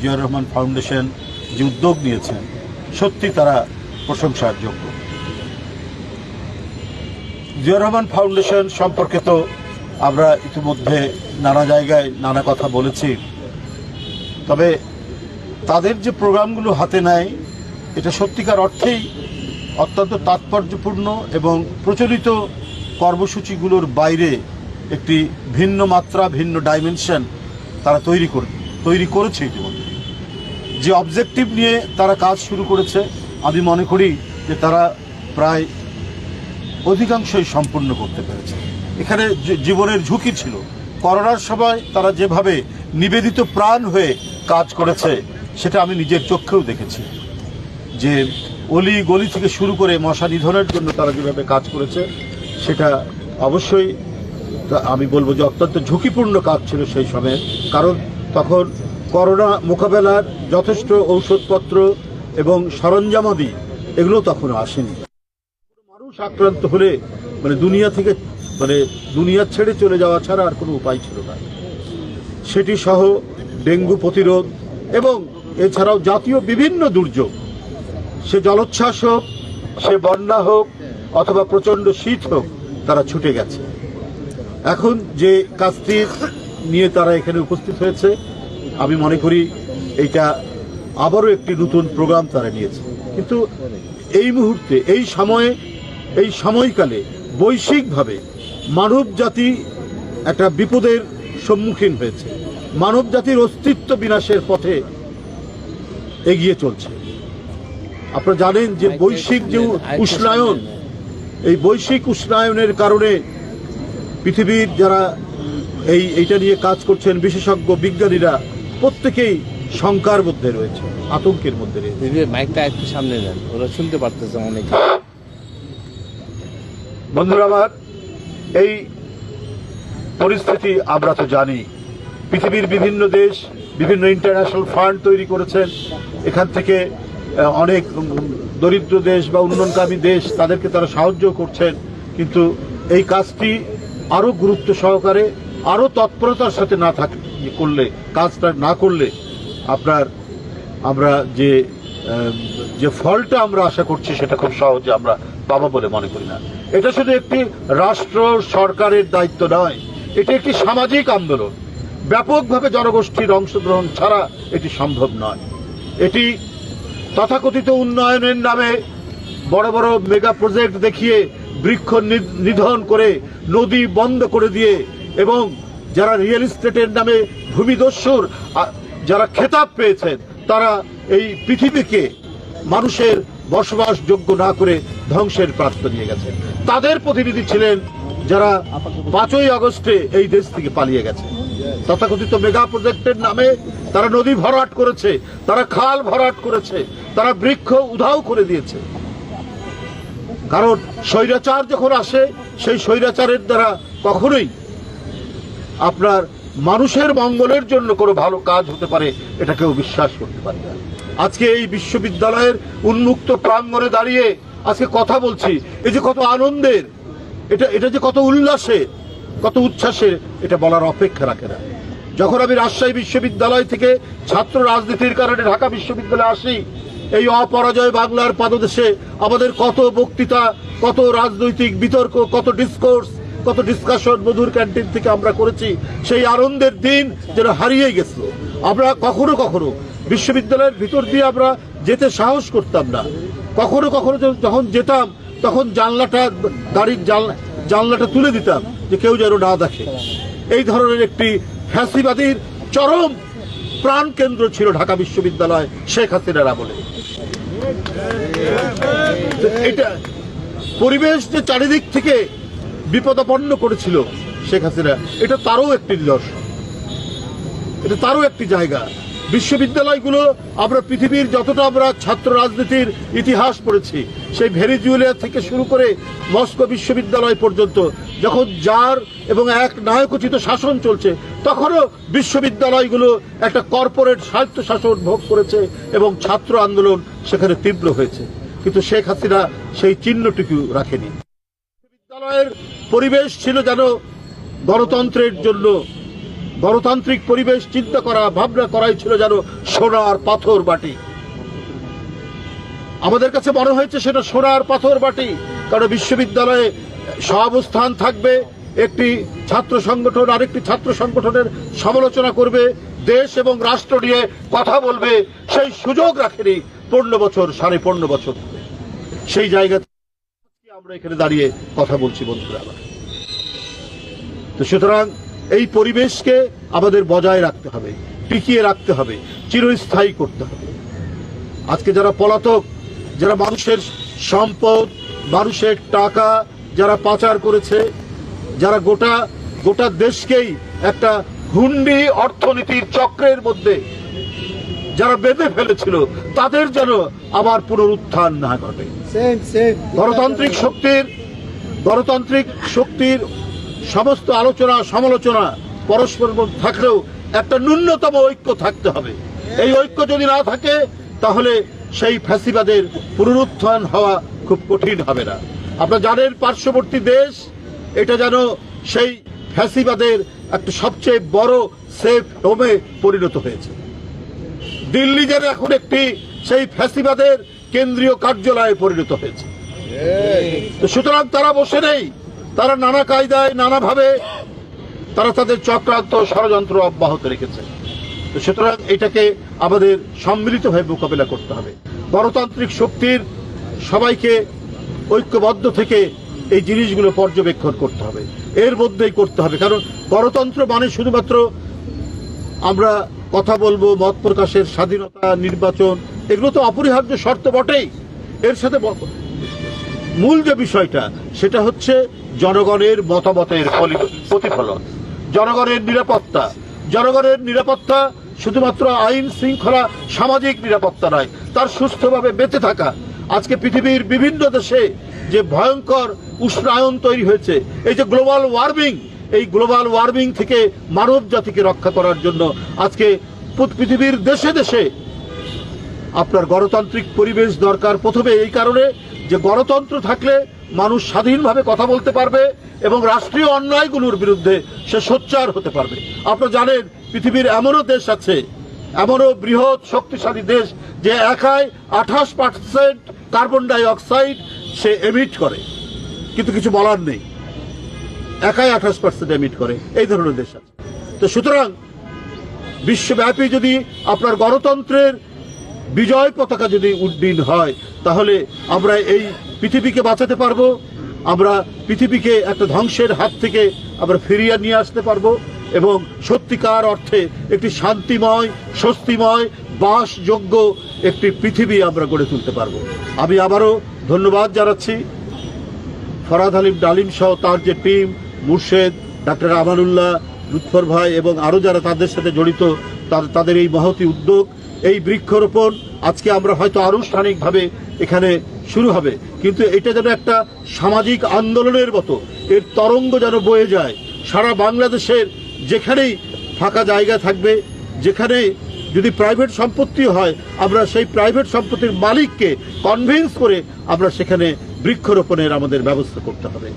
Ziaur Rahman foundation যে উদ্যোগ নিয়েছেন সত্যি তারা প্রশংসার যোগ্য। জিয়াউর রহমান ফাউন্ডেশন সম্পর্কে তো আমরা ইতিমধ্যে নানা জায়গায় নানা কথা বলেছি, তবে তাদের যে প্রোগ্রামগুলো হাতে নেয় এটা সত্যিকার অর্থেই অত্যন্ত তাৎপর্যপূর্ণ এবং প্রচলিত কর্মসূচিগুলোর বাইরে একটি ভিন্ন মাত্রা, ভিন্ন ডাইমেনশন তারা তৈরি করেছে ইতিমধ্যে। যে অবজেক্টিভ নিয়ে তারা কাজ শুরু করেছে আমি মনে করি যে তারা প্রায় অধিকাংশই সম্পূর্ণ করতে পেরেছে। এখানে জীবনের ঝুঁকি ছিল। করোনার সময় তারা যেভাবে নিবেদিত প্রাণ হয়ে কাজ করেছে সেটা আমি নিজের চোখেও দেখেছি, যে অলি গলি থেকে শুরু করে মশা নিধনের জন্য তারা যেভাবে কাজ করেছে সেটা অবশ্যই আমি বলবো যে অত্যন্ত ঝুঁকিপূর্ণ কাজ ছিল সেই সময়ে। কারণ তখন করোনা মোকাবেলার যথেষ্ট ঔষধপত্র এবং সরঞ্জামাদি এগুলো তখন আসেনি। মানুষ আক্রান্ত হলে দুনিয়া ছেড়ে চলে যাওয়া ছাড়া আর কোনো উপায় ছিল না। সেটি সহ ডেঙ্গু প্রতিরোধ এবং এছাড়াও জাতীয় বিভিন্ন দুর্যোগ, সে জলোচ্ছ্বাস হোক, সে বন্যা হোক অথবা প্রচণ্ড শীত হোক, তারা ছুটে গেছে। এখন যে কাজটি নিয়ে তারা এখানে উপস্থিত হয়েছে আমি মনে করি এইটা আবারও একটি নতুন প্রোগ্রাম তারা নিয়েছে। কিন্তু এই মুহূর্তে এই সময়কালে বৈশ্বিকভাবে মানব জাতি একটা বিপদের সম্মুখীন হয়েছে। মানব জাতির অস্তিত্ব বিনাশের পথে এগিয়ে চলছে। আপনারা জানেন যে বৈশ্বিক যে উষ্ণায়ন, এই বৈশ্বিক উষ্ণায়নের কারণে পৃথিবীর যারা এইটা নিয়ে কাজ করছেন বিশেষজ্ঞ বিজ্ঞানীরা প্রত্যেকেই শঙ্কার মধ্যে রয়েছে, আতঙ্কের মধ্যে রয়েছে। মাইকটা একটু সামনে নেন, ওরা শুনতে পারতেছে অনেক। বন্ধুরা আমার, এই পরিস্থিতি আমরা তো জানি। পৃথিবীর বিভিন্ন দেশ বিভিন্ন ইন্টারন্যাশনাল ফান্ড তৈরি করেছেন, এখান থেকে অনেক দরিদ্র দেশ বা উন্নয়নকামী দেশ তাদেরকে তারা সাহায্য করছেন। কিন্তু এই কাজটি আরো গুরুত্ব সহকারে, আরো তৎপরতার সাথে কাজটা না করলে আমরা যে ফলটা আমরা আশা করছি সেটা খুব সহজে আমরা পাবো বলে মনে করি না। এটা শুধু একটি রাষ্ট্র সরকারের দায়িত্ব নয়, এটি একটি সামাজিক আন্দোলন। ব্যাপকভাবে জনগোষ্ঠীর অংশগ্রহণ ছাড়া এটি সম্ভব নয়। এটি তথাকথিত উন্নয়নের নামে বড় বড় মেগা প্রজেক্ট দেখিয়ে, বৃক্ষ নিধন করে, নদী বন্ধ করে দিয়ে এবং যারা রিয়েল এস্টেটের নামে ভূমিদস্যুর যারা খেতাব পেয়েছেন তারা এই পৃথিবীকে মানুষের বসবাসযোগ্য না করে ধ্বংসের প্রান্ত নিয়ে গেছেন। তাদের প্রতিনিধি ছিলেন যারা 5ই আগস্টে এই দেশ থেকে পালিয়ে গেছে। তথাকথিত মেগা প্রজেক্টের নামে তারা নদী ভরাট করেছে, তারা খাল ভরাট করেছে, তারা বৃক্ষ উধাও করে দিয়েছে। কারণ স্বৈরাচার যখন আসে, সেই স্বৈরাচারের দ্বারা কখনোই আপনার মানুষের মঙ্গলের জন্য কোনো ভালো কাজ হতে পারে এটা কেউ বিশ্বাস করতে পারে না। আজকে এই বিশ্ববিদ্যালয়ের উন্মুক্ত প্রাঙ্গণে দাঁড়িয়ে আজকে কথা বলছি, এই যে কত আনন্দের, এটা যে কত উল্লাসের, কত উচ্ছ্বাসের, এটা বলার অপেক্ষা রাখে না। যখন আমি রাজশাহী বিশ্ববিদ্যালয় থেকে ছাত্র রাজনীতির কারণে ঢাকা বিশ্ববিদ্যালয়ে আসি, এই অপরাজয় বাংলার পাদদেশে আমাদের কত বক্তৃতা, কত রাজনৈতিক বিতর্ক, কত ডিসকাশন মধুর ক্যান্টিন থেকে আমরা করেছি। সেই আনন্দের দিন যেন হারিয়ে গেছিল। আমরা কখনো বিশ্ববিদ্যালয়ের ভিতর দিয়ে আমরা যেতে সাহস করতাম না। কখনো যখন যেতাম তখন গাড়ির জানলাটা তুলে দিতাম যে কেউ যেন না দেখে। এই ধরনের একটি ফ্যাসিবাদীর চরম প্রাণ কেন্দ্র ছিল ঢাকা বিশ্ববিদ্যালয় শেখ হাসিনার আমলে। এটা পরিবেশ যে চারিদিক থেকে বিপদাপন্ন করেছিল শেখ হাসিনা, এটা তারও একটি নিদর্শন, এটা তারও একটি জায়গা। বিশ্ববিদ্যালয়গুলো আমরা পৃথিবীর যতটা আমরা ছাত্র রাজনীতির ইতিহাস পড়েছি, সেই ভেনেজুয়েলা থেকে শুরু করে মস্কো বিশ্ববিদ্যালয় পর্যন্ত যখন জার এবং এক নায়কোচিত শাসন চলছে, তখনও বিশ্ববিদ্যালয়গুলো একটা কর্পোরেট স্বায়ত্ত শাসন ভোগ করেছে এবং ছাত্র আন্দোলন সেখানে তীব্র হয়েছে। কিন্তু শেখ হাসিনা সেই চিহ্নটুকু রাখেনি। বিশ্ববিদ্যালয়ের পরিবেশ ছিল যেন গণতন্ত্রের জন্য গণতান্ত্রিক পরিবেশ চিন্তা করা, ভাবনা করাই ছিল যেন সোনার পাথর বাটি। আমাদের কাছে মনে হয়েছে সেটা সোনার পাথর বাটি, কারণ বিশ্ববিদ্যালয়ে সহাবস্থান থাকবে, একটি ছাত্র সংগঠন আরেকটি ছাত্র সংগঠনের সমালোচনা করবে, দেশ এবং রাষ্ট্র নিয়ে কথা বলবে, সেই সুযোগ রাখেনি 15 বছর, 15.5 বছর। সেই জায়গা থেকে আমরা এখানে দাঁড়িয়ে কথা বলছি বন্ধুরা। তো সুতরাং এই পরিবেশকে আমাদের বজায় রাখতে হবে, টিকিয়ে রাখতে হবে, চিরস্থায়ী করতে হবে। আজকে যারা পলাতক, যারা মানুষের সম্পদ, মানুষের টাকা যারা পাচার করেছে, যারা গোটা দেশকেই একটা হুন্ডি অর্থনীতির চক্রের মধ্যে যারা বেঁধে ফেলেছিল, তাদের যেন আবার পুনরুত্থান না ঘটে। গণতান্ত্রিক শক্তির সমস্ত আলোচনা সমালোচনা পরস্পর থাকলেও একটা ন্যূনতম ঐক্য থাকতে হবে। এই ঐক্য যদি না থাকে তাহলে সেই ফ্যাসিবাদের পুনরুত্থান হওয়া খুব কঠিন হবে না। আপনারা জানেন পার্শ্ববর্তী দেশ এটা যেন সেই ফ্যাসিবাদের একটা সবচেয়ে বড় সেফ হোমে পরিণত হয়েছে। দিল্লি যেন এখন একটি সেই ফ্যাসিবাদের কেন্দ্রীয় কার্যালয়ে পরিণত হয়েছে। তো সুতরাং তারা বসে নেই, তারা নানা কায়দায় নানাভাবে তারা তাদের চক্রান্ত ষড়যন্ত্র অব্যাহত রেখেছে। তো সুতরাং এটাকে আমাদের সম্মিলিতভাবে মোকাবিলা করতে হবে। গণতান্ত্রিক শক্তির সবাইকে ঐক্যবদ্ধ থেকে এই জিনিসগুলো পর্যবেক্ষণ করতে হবে, এর মধ্যেই করতে হবে। কারণ গণতন্ত্র মানে শুধুমাত্র আমরা কথা বলবো, মত প্রকাশের স্বাধীনতা, নির্বাচন, এগুলো তো অপরিহার্য শর্ত বটেই। এর সাথে মূল যে বিষয়টা সেটা হচ্ছে জনগণের মতামতের প্রতিফলন, জনগণের নিরাপত্তা। জনগণের নিরাপত্তা শুধুমাত্র আইন শৃঙ্খলা, সামাজিক নিরাপত্তা নয়, তার সুস্থভাবে বেঁচে থাকা। আজকে পৃথিবীর বিভিন্ন দেশে যে ভয়ঙ্কর উষ্ণায়ন তৈরি হয়েছে, এই যে গ্লোবাল ওয়ার্মিং, এই গ্লোবাল ওয়ার্মিং থেকে মানব জাতিকে রক্ষা করার জন্য আজকে পৃথিবীর দেশে দেশে আপনার গণতান্ত্রিক পরিবেশ দরকার। প্রথমে এই কারণে যে গণতন্ত্র থাকলে মানুষ স্বাধীনভাবে কথা বলতে পারবে এবং রাষ্ট্রীয় অন্যায়গুলোর বিরুদ্ধে সে সোচ্চার হতে পারবে। আপনারা জানেন পৃথিবীর এমনও দেশ আছে, এমনও বৃহৎ শক্তিশালী দেশ যে একাই 28% কার্বন ডাই অক্সাইড সে এমিট করে, কিন্তু কিছু বলার নেই, একাই 28% এমিট করে, এই ধরনের দেশ আছে। তো সুতরাং বিশ্বব্যাপী যদি আপনার গণতন্ত্রের বিজয় পতাকা যদি উড্ডীন হয়, তাহলে আমরা এই পৃথিবীকে বাঁচাতে পারবো, আমরা পৃথিবীকে একটা ধ্বংসের হাত থেকে আমরা ফিরিয়ে নিয়ে আসতে পারবো এবং সত্যিকার অর্থে একটি শান্তিময়, স্বস্তিময়, বাসযোগ্য একটি পৃথিবী আমরা গড়ে তুলতে পারবো। আমি আবারও ধন্যবাদ জানাচ্ছি ফরহাদ হালিম ডালিম সহ তার যে টিম, মুর্শেদ, ডাক্তার আমানুল্লাহ, লুৎফর ভাই এবং আরও যারা তাদের সাথে জড়িত, তাদের এই মহতী উদ্যোগ, এই বৃক্ষরোপণ আজকে আমরা হয়তো আনুষ্ঠানিকভাবে এখানে শুরু হবে, কিন্তু এটা যেন একটা সামাজিক আন্দোলনের মতো এর তরঙ্গ যেন বয়ে যায় সারা বাংলাদেশের। যেখানেই ফাঁকা জায়গা থাকবে, যেখানে যদি প্রাইভেট সম্পত্তি হয়, আমরা সেই প্রাইভেট সম্পত্তির মালিককে কনভিন্স করে আমরা সেখানে বৃক্ষরোপণের আমাদের ব্যবস্থা করতে হবে।